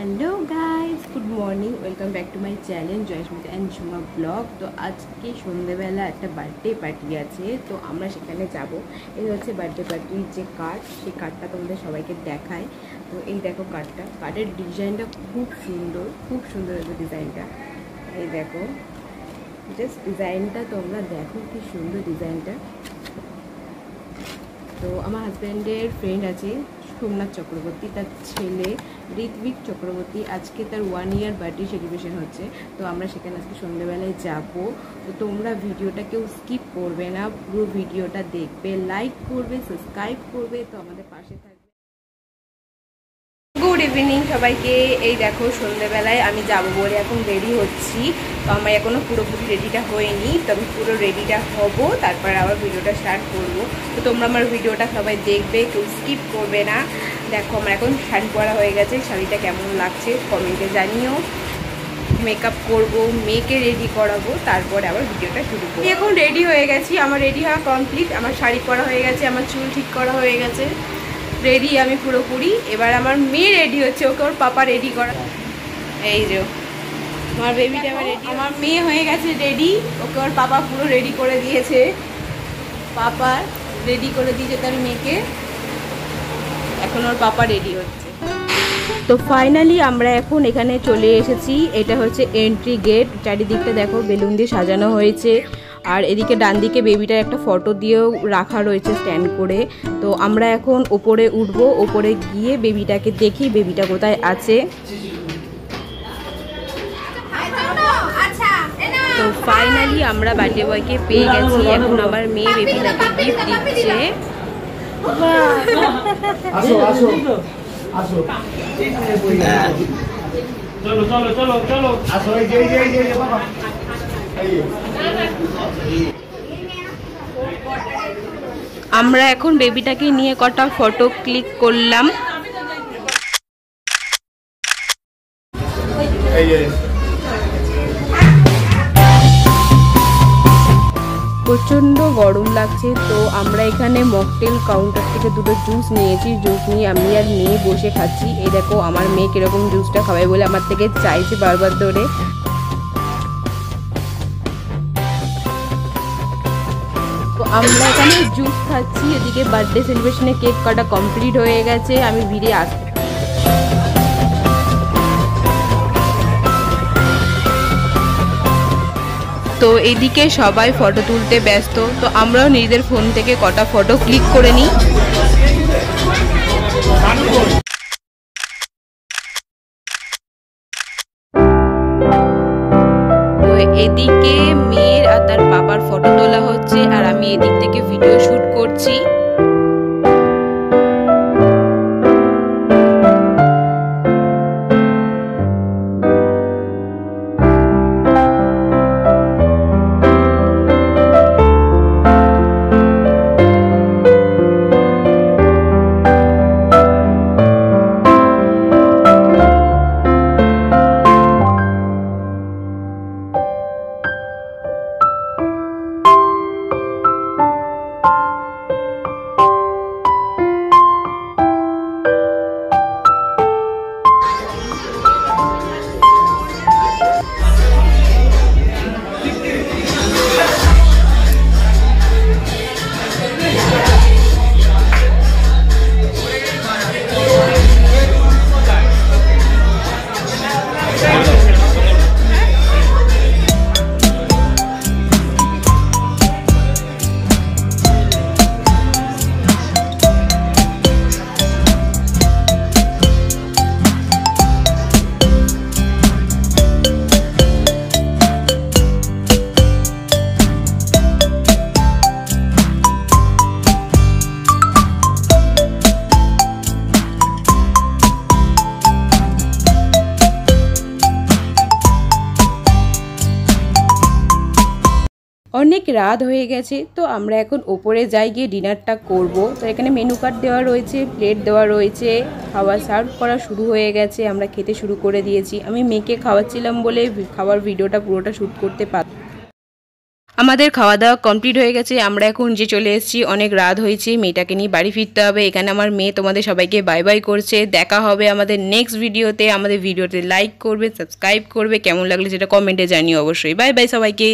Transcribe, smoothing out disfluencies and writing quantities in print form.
Hello guys, good morning, welcome back to my channel Jayasmita and Jhuma blog. তো আজকে সন্ধ্যেবেলা একটা বার্থডে পার্টি আছে, তো আমরা সেখানে যাব। এই হচ্ছে বার্থডে পার্টির যে কার্ড, সেই কার্ডটা তোমাদের সবাইকে দেখায়। তো এই দেখো কার্ডটা, কার্ডের ডিজাইনটা খুব সুন্দর হয়েছে ডিজাইনটা। এই দেখো, জাস্ট ডিজাইনটা তোমরা দেখো, কি সুন্দর ডিজাইনটা। তো আমার হাজব্যান্ডের ফ্রেন্ড আছে সোমনাথ চক্রবর্তী, তার ছেলে ঋত্বিক চক্রবর্তী, আজকে তার 1 ইয়ার বার্থডে সেলিব্রেশন হচ্ছে। তো আমরা সেখানে আজকে সন্ধ্যেবেলায় যাব। তো তোমরা ভিডিওটা কেউ স্কিপ করবে না, পুরো ভিডিওটা দেখবে, লাইক করবে, সাবস্ক্রাইব করবে, তো আমাদের পাশে থাকবে। গুড ইভিনিং সবাইকে। এই দেখো সন্ধ্যেবেলায় আমি যাব বলে এখন রেডি হচ্ছি। তো আমার এখনও পুরোপুরি রেডিটা হয়নি, তো আমি পুরো রেডিটা হব, তারপর আবার ভিডিওটা স্টার্ট করব। তো তোমরা আমার ভিডিওটা সবাই দেখবে, কেউ স্কিপ করবে না। দেখো আমার এখন শাড়ি পরা হয়ে গেছে, শাড়িটা কেমন লাগছে কমেন্টে জানিও। মেকআপ করব, মেয়েকে রেডি করাবো, তারপরে আবার ভিডিওটা শুরু করবো। এখন রেডি হয়ে গেছি, আমার রেডি হওয়া কমপ্লিট, আমার শাড়ি পরা হয়ে গেছে, আমার চুল ঠিক করা হয়ে গেছে, রেডি আমি পুরোপুরি। এবার আমার মেয়ে রেডি হচ্ছে, ওকে ওর পাপা রেডি করা। এই যে আমার বেবিটা আমার মেয়ে হয়ে গেছে রেডি, ওকে ওর পাপা পুরো রেডি করে দিয়েছে, পাপা রেডি করে দিয়েছে তার মেয়েকে, এখন ওর পাপা রেডি হচ্ছে। তো ফাইনালি আমরা এখন এখানে চলে এসেছি। এটা হচ্ছে এন্ট্রি গেট, চারিদিকটা দেখো বেলুন দিয়ে সাজানো হয়েছে, আর এদিকে ডান দিকে বেবিটার একটা ফটো দিয়েও রাখা রয়েছে স্ট্যান্ড করে। তো আমরা এখন ওপরে উঠবো, ওপরে গিয়ে বেবিটাকে দেখি বেবিটা কোথায় আছে। তো ফাইনালি আমরা বার্থডে বয়কে পেয়ে গেছি, এখন আমার মেয়ে বেবিটাকে গিফট দিচ্ছে। আমরা এখন বেবিটাকে নিয়ে কটা ফটো ক্লিক করলাম। প্রচণ্ড গরম লাগছে, তো আমরা এখানে মকটেল কাউন্টার থেকে দুটো জুস নিয়েছি। জুস নিয়ে আমি আর মেয়ে বসে খাচ্ছি। এই দেখো আমার মেয়ে কিরকম জুসটা খাবে বলে আমার থেকে চাইছে বারবার ধরে। তো আমরা এখানে জুস খাচ্ছি, এদিকে বার্থডে সেলিব্রেশনে কেক কাটা কমপ্লিট হয়ে গেছে, আমি ভিড়ে আসতে। তো এদিকে সবাই ফটো তুলতে ব্যস্ত, তো আমরাও নিজেদের ফোন থেকে কটা ফটো ক্লিক করে নিই। তো এদিকে মেয়ের আর তার বাবার ফটো তোলা হচ্ছে, আর আমি এদিক থেকে ভিডিও শুট করছি। অনেক রাত হয়ে গেছে, তো আমরা এখন ওপরে যাই, গিয়ে ডিনারটা করব। তো এখানে মেনু কার্ড দেওয়া রয়েছে, প্লেট দেওয়া রয়েছে, খাবার সার্ভ করা শুরু হয়ে গেছে, আমরা খেতে শুরু করে দিয়েছি। আমি মেয়েকে খাওয়াচ্ছিলাম বলে খাওয়ার ভিডিওটা পুরোটা শ্যুট করতে পারি। আমাদের খাওয়া দাওয়া কমপ্লিট হয়ে গেছে। আমরা এখন যে চলে এসেছি, অনেক রাত হয়েছে, মেয়েটাকে নিয়ে বাড়ি ফিরতে হবে। এখানে আমার মেয়ে তোমাদের সবাইকে বাই বাই করছে। দেখা হবে আমাদের নেক্সট ভিডিওতে। আমাদের ভিডিওতে লাইক করবে, সাবস্ক্রাইব করবে, কেমন লাগলে সেটা কমেন্টে জানিও অবশ্যই। বাই বাই সবাইকে।